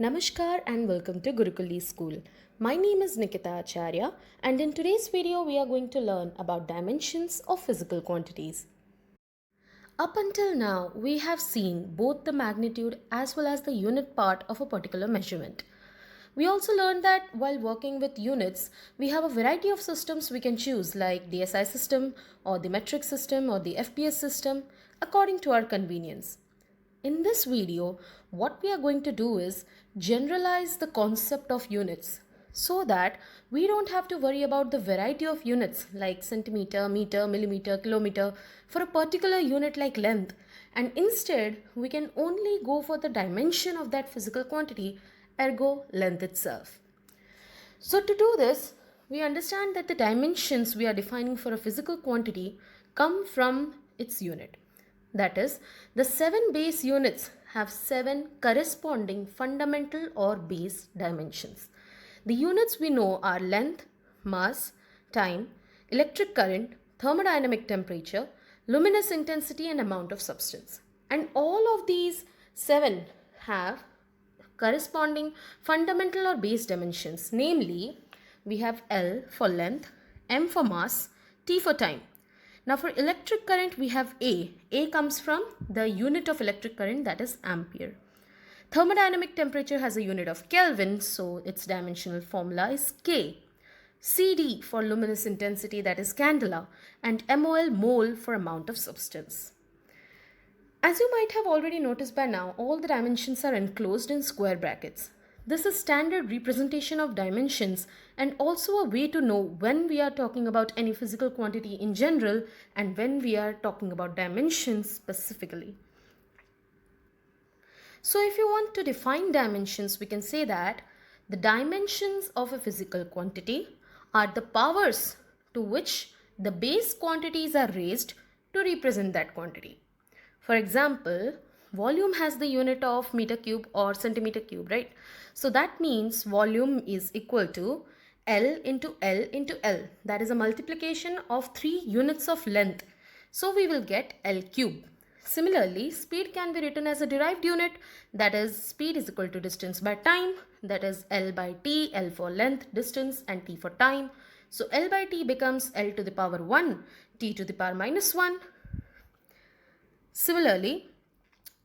Namaskar and welcome to Gurukuli School. My name is Nikita Acharya and in today's video we are going to learn about dimensions of physical quantities. Up until now we have seen both the magnitude as well as the unit part of a particular measurement. We also learned that while working with units, we have a variety of systems we can choose like the SI system or the metric system or the FPS system according to our convenience. In this video, what we are going to do is generalize the concept of units so that we don't have to worry about the variety of units like centimeter, meter, millimeter, kilometer for a particular unit like length, and instead we can only go for the dimension of that physical quantity, ergo length itself. So to do this, we understand that the dimensions we are defining for a physical quantity come from its unit. That is, the 7 base units have 7 corresponding fundamental or base dimensions. The units we know are length, mass, time, electric current, thermodynamic temperature, luminous intensity and amount of substance. And all of these 7 have corresponding fundamental or base dimensions. Namely, we have L for length, M for mass, T for time. Now for electric current we have A. A comes from the unit of electric current, that is ampere. Thermodynamic temperature has a unit of Kelvin, so its dimensional formula is K. CD for luminous intensity, that is candela, and MOL, mole, for amount of substance. As you might have already noticed by now, all the dimensions are enclosed in square brackets. This is standard representation of dimensions and also a way to know when we are talking about any physical quantity in general and when we are talking about dimensions specifically. So if you want to define dimensions, we can say that the dimensions of a physical quantity are the powers to which the base quantities are raised to represent that quantity. For example, volume has the unit of meter cube or centimeter cube, right? So that means volume is equal to L into L into L. That is a multiplication of 3 units of length. So we will get L cube. Similarly, speed can be written as a derived unit, that is speed is equal to distance by time, that is L by T, L for length, distance, and T for time. So L by T becomes L to the power 1, T to the power minus 1. Similarly,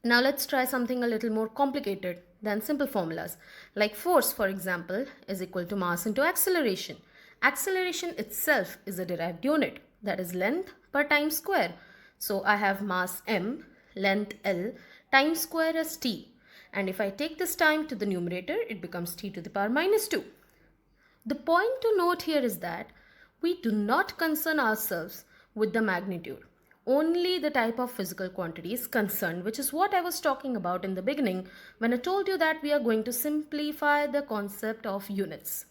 now let's try something a little more complicated than simple formulas. Like force, for example, is equal to mass into acceleration. Acceleration itself is a derived unit, that is length per time square. So I have mass m, length L, time square as t. And if I take this time to the numerator, it becomes t to the power minus 2. The point to note here is that we do not concern ourselves with the magnitude. Only the type of physical quantity is concerned, which is what I was talking about in the beginning when I told you that we are going to simplify the concept of units.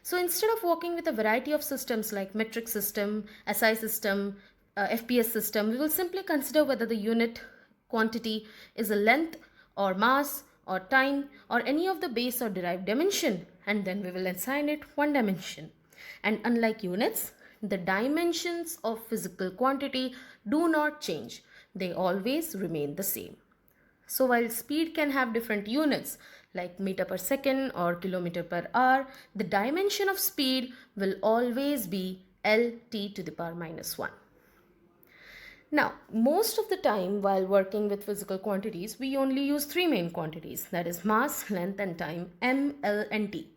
So instead of working with a variety of systems like metric system, SI system, FPS system, we will simply consider whether the unit quantity is a length or mass or time or any of the base or derived dimension, and then we will assign it one dimension. And unlike units, the dimensions of physical quantity do not change. They always remain the same. So while speed can have different units like meter per second or kilometer per hour, the dimension of speed will always be Lt to the power minus 1. Now, most of the time while working with physical quantities, we only use 3 main quantities, that is mass, length and time, m, L and t.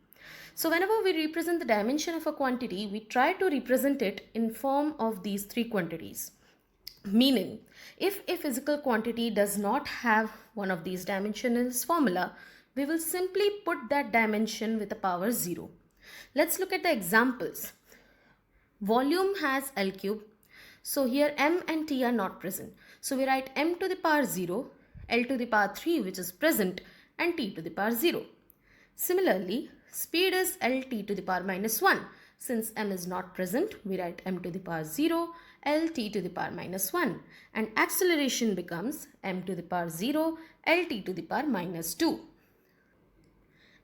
So whenever we represent the dimension of a quantity, we try to represent it in form of these 3 quantities. Meaning, if a physical quantity does not have one of these dimensions in its formula, we will simply put that dimension with a power 0. Let's look at the examples. Volume has L cube. So here m and t are not present. So we write m to the power 0, L to the power 3 which is present, and t to the power 0. Similarly, speed is Lt to the power minus 1. Since m is not present, we write m to the power 0, Lt to the power minus 1. And acceleration becomes m to the power 0, Lt to the power minus 2.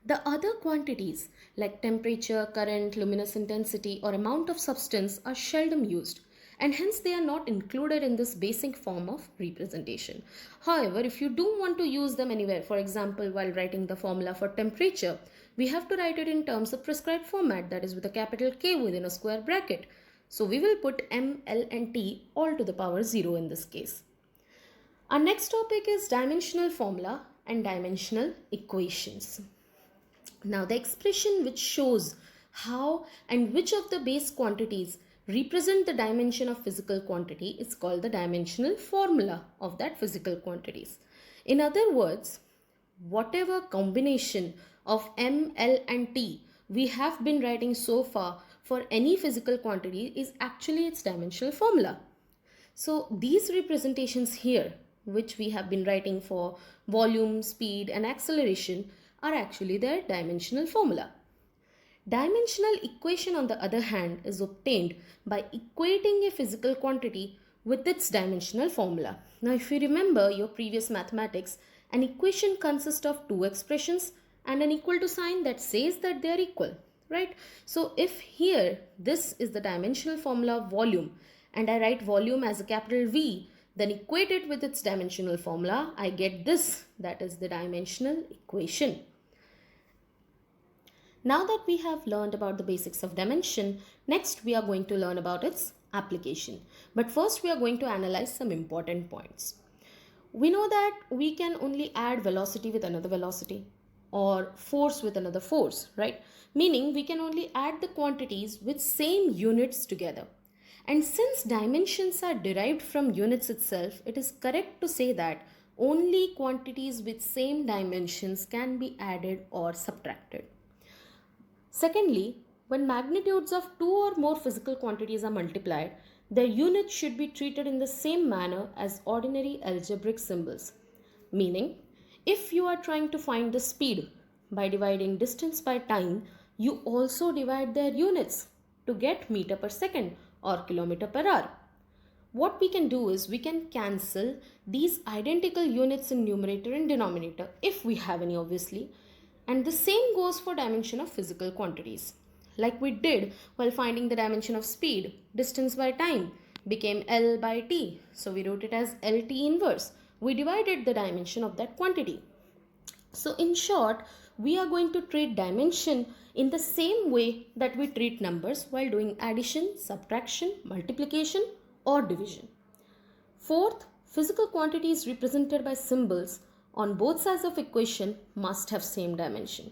The other quantities like temperature, current, luminous intensity or amount of substance are seldom used, and hence they are not included in this basic form of representation. However, if you do want to use them anywhere, for example, while writing the formula for temperature, we have to write it in terms of prescribed format, that is with a capital K within a square bracket. So we will put M, L and T all to the power 0 in this case. Our next topic is dimensional formula and dimensional equations. Now the expression which shows how and which of the base quantities represent the dimension of physical quantity is called the dimensional formula of that physical quantities. In other words, whatever combination of M, L and T we have been writing so far for any physical quantity is actually its dimensional formula. So these representations here, which we have been writing for volume, speed and acceleration, are actually their dimensional formula. Dimensional equation, on the other hand, is obtained by equating a physical quantity with its dimensional formula. Now, if you remember your previous mathematics, an equation consists of two expressions and an equal to sign that says that they are equal, right? So, if here this is the dimensional formula of volume and I write volume as a capital V, then equate it with its dimensional formula, I get this, that is the dimensional equation. Now that we have learned about the basics of dimension, next we are going to learn about its application. But first we are going to analyze some important points. We know that we can only add velocity with another velocity or force with another force, right? Meaning we can only add the quantities with same units together. And since dimensions are derived from units itself, it is correct to say that only quantities with same dimensions can be added or subtracted. Secondly, when magnitudes of two or more physical quantities are multiplied, their units should be treated in the same manner as ordinary algebraic symbols. Meaning, if you are trying to find the speed by dividing distance by time, you also divide their units to get meter per second or kilometer per hour. What we can do is we can cancel these identical units in numerator and denominator, if we have any obviously. And the same goes for dimension of physical quantities. Like we did while finding the dimension of speed, distance by time became L by T. So we wrote it as LT inverse. We divided the dimension of that quantity. So in short, we are going to treat dimension in the same way that we treat numbers while doing addition, subtraction, multiplication or division. Fourth, physical quantities represented by symbols on both sides of equation must have same dimension.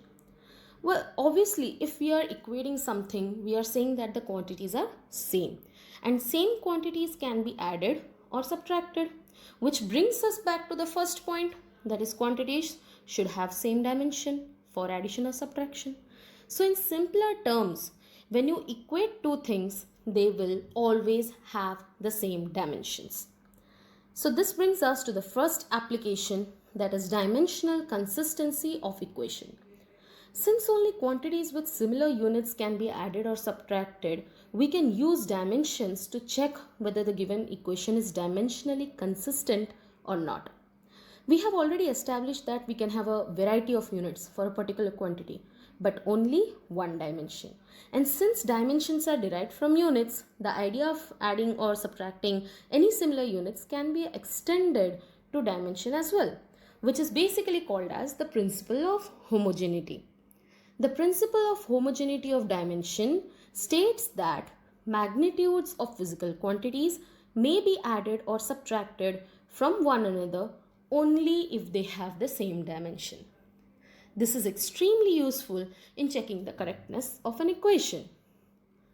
Well, obviously, if we are equating something, we are saying that the quantities are same. And same quantities can be added or subtracted, which brings us back to the first point, that is quantities should have same dimension for addition or subtraction. So in simpler terms, when you equate two things, they will always have the same dimensions. So this brings us to the first application, that is dimensional consistency of equation. Since only quantities with similar units can be added or subtracted, we can use dimensions to check whether the given equation is dimensionally consistent or not. We have already established that we can have a variety of units for a particular quantity, but only one dimension. And since dimensions are derived from units, the idea of adding or subtracting any similar units can be extended to dimension as well, which is basically called as the principle of homogeneity. The principle of homogeneity of dimension states that magnitudes of physical quantities may be added or subtracted from one another only if they have the same dimension. This is extremely useful in checking the correctness of an equation.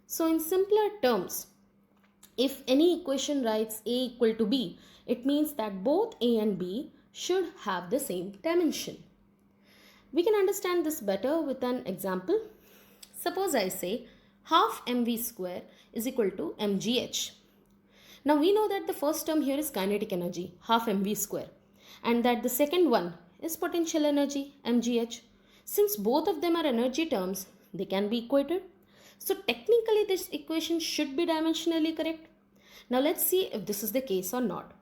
So in simpler terms, if any equation writes A equal to B, it means that both A and B should have the same dimension. We can understand this better with an example. Suppose I say half mv square is equal to mgh. Now we know that the first term here is kinetic energy, half mv square, and that the second one is potential energy, mgh. Since both of them are energy terms, they can be equated. So technically this equation should be dimensionally correct. Now let's see if this is the case or not.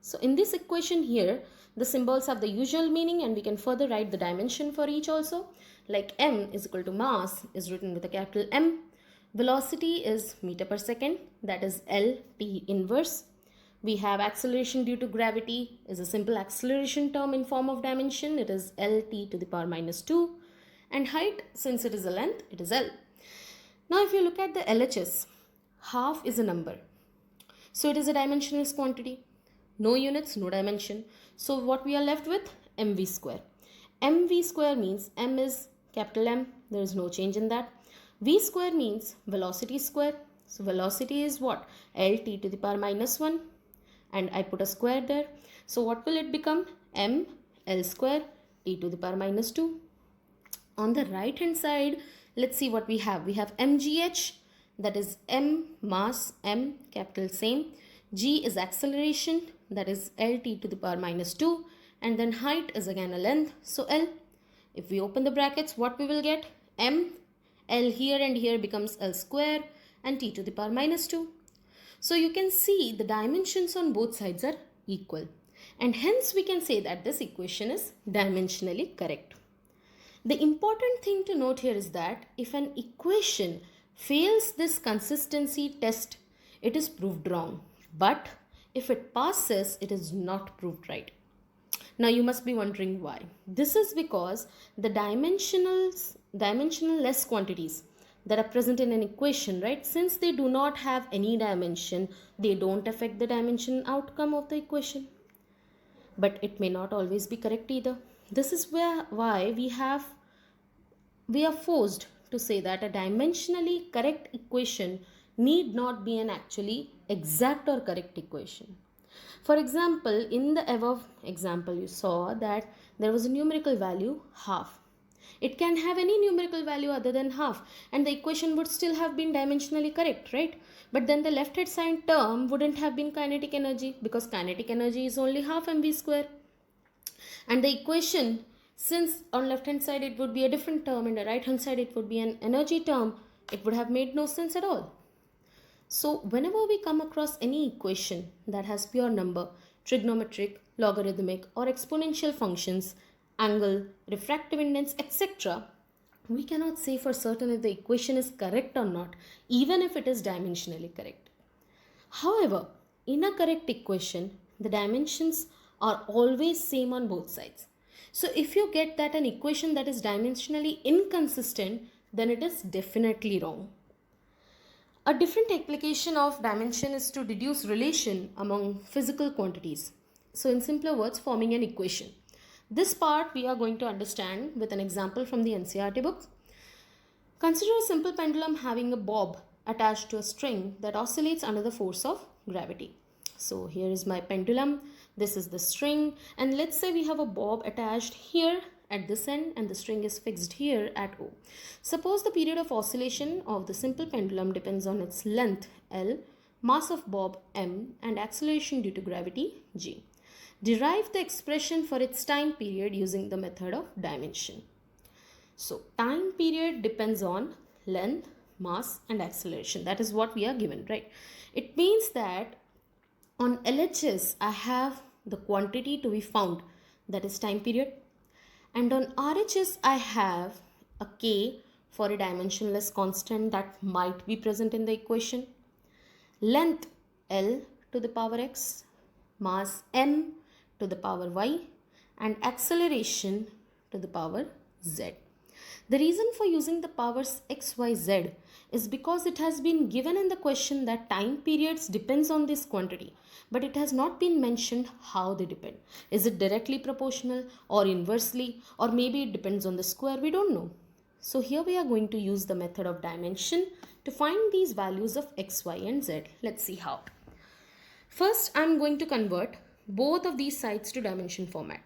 So in this equation here, the symbols have the usual meaning and we can further write the dimension for each also. Like m is equal to mass is written with a capital M. Velocity is meter per second, that is L T inverse. We have acceleration due to gravity is a simple acceleration term in form of dimension. It is L T to the power minus 2. And height, since it is a length, it is L. Now if you look at the LHS, half is a number. So it is a dimensionless quantity. No units, no dimension. So what we are left with? mv square. mv square means m is capital M. There is no change in that. V square means velocity square. So velocity is what? Lt to the power minus 1. And I put a square there. So what will it become? M L square t to the power minus 2. On the right hand side, let's see what we have. We have mgh, that is m mass, m capital same. G is acceleration, that is Lt to the power minus 2. And then height is again a length, so L. If we open the brackets, what we will get? M, L here and here becomes L square and T to the power minus 2. So you can see the dimensions on both sides are equal. And hence we can say that this equation is dimensionally correct. The important thing to note here is that if an equation fails this consistency test, it is proved wrong. But if it passes, it is not proved right. Now you must be wondering why. This is because the dimensionless quantities that are present in an equation, right? Since they do not have any dimension, they don't affect the dimension outcome of the equation. But it may not always be correct either. This is why we are forced to say that a dimensionally correct equation need not be an actually exact or correct equation. For example, in the above example, you saw that there was a numerical value half. It can have any numerical value other than half and the equation would still have been dimensionally correct, right? But then the left hand side term wouldn't have been kinetic energy because kinetic energy is only half mv square. And the equation, since on left hand side it would be a different term and the right hand side it would be an energy term, it would have made no sense at all. So whenever we come across any equation that has pure number, trigonometric, logarithmic or exponential functions, angle, refractive index, etc., we cannot say for certain if the equation is correct or not, even if it is dimensionally correct. However, in a correct equation, the dimensions are always same on both sides. So if you get that an equation that is dimensionally inconsistent, then it is definitely wrong. A different application of dimension is to deduce relation among physical quantities. So in simpler words, forming an equation. This part we are going to understand with an example from the NCERT book. Consider a simple pendulum having a bob attached to a string that oscillates under the force of gravity. So here is my pendulum, this is the string, and let's say we have a bob attached here at this end and the string is fixed here at O. Suppose the period of oscillation of the simple pendulum depends on its length L, mass of bob m and acceleration due to gravity g. Derive the expression for its time period using the method of dimension. So time period depends on length, mass and acceleration. That is what we are given, right? It means that on LHS I have the quantity to be found, that is time period. And on RHS, I have a k for a dimensionless constant that might be present in the equation. Length L to the power x, mass m to the power y, and acceleration to the power z. The reason for using the powers x, y, z is because it has been given in the question that time periods depends on this quantity, but it has not been mentioned how they depend. Is it directly proportional or inversely, or maybe it depends on the square? We don't know. So here we are going to use the method of dimension to find these values of x, y and z. Let's see how. First, I'm going to convert both of these sides to dimension format.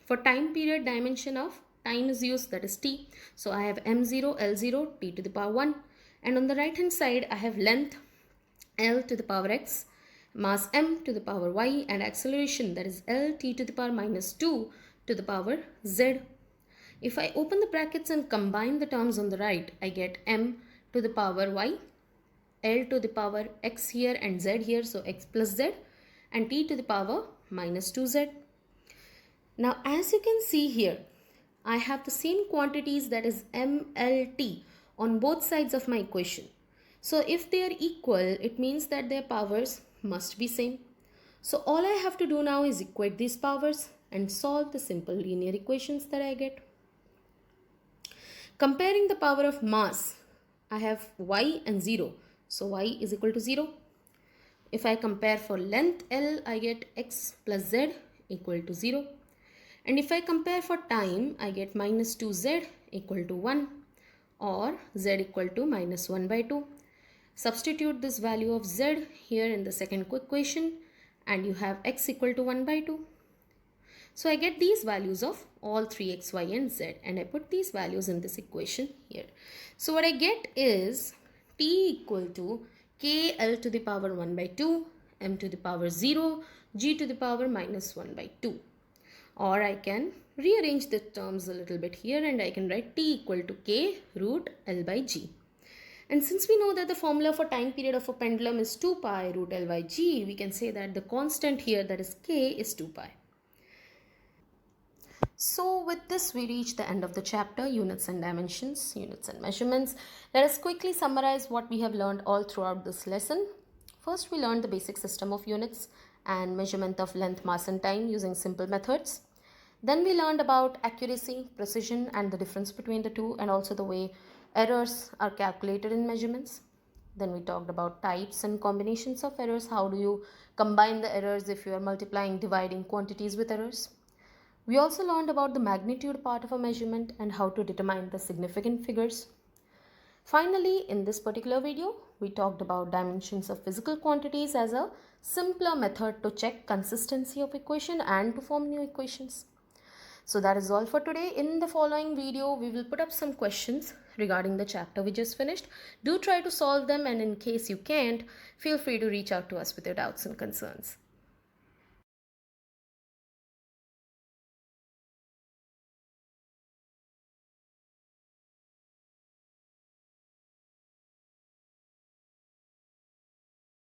For time period, dimension of time is used, that is t. So I have m0, l0, t to the power 1. And on the right hand side, I have length L to the power x, mass m to the power y, and acceleration, that is L t to the power minus 2 to the power z. If I open the brackets and combine the terms on the right, I get m to the power y, L to the power x here and z here, so x plus z, and t to the power minus 2z. Now as you can see here, I have the same quantities, that is m, l, t on both sides of my equation. So if they are equal, it means that their powers must be same. So all I have to do now is equate these powers and solve the simple linear equations that I get. Comparing the power of mass, I have y and 0. So y is equal to 0. If I compare for length L, I get x plus z equal to 0. And if I compare for time, I get minus 2z equal to 1 or z equal to minus 1 by 2. Substitute this value of z here in the second equation and you have x equal to 1 by 2. So I get these values of all 3x, y and z and I put these values in this equation here. So what I get is t equal to k L to the power 1 by 2, m to the power 0, g to the power minus 1 by 2. Or I can rearrange the terms a little bit here and I can write t equal to k root L by g. And since we know that the formula for time period of a pendulum is 2 pi root L by g, we can say that the constant here, that is k, is 2 pi. So with this we reach the end of the chapter, units and dimensions, units and measurements. Let us quickly summarize what we have learned all throughout this lesson. First, we learned the basic system of units and measurement of length, mass and time using simple methods. Then we learned about accuracy, precision and the difference between the two, and also the way errors are calculated in measurements. Then we talked about types and combinations of errors. How do you combine the errors if you are multiplying, dividing quantities with errors? We also learned about the magnitude part of a measurement and how to determine the significant figures. Finally, in this particular video, we talked about dimensions of physical quantities as a simpler method to check consistency of equation and to form new equations. So that is all for today. In the following video, we will put up some questions regarding the chapter we just finished. Do try to solve them, and in case you can't, feel free to reach out to us with your doubts and concerns.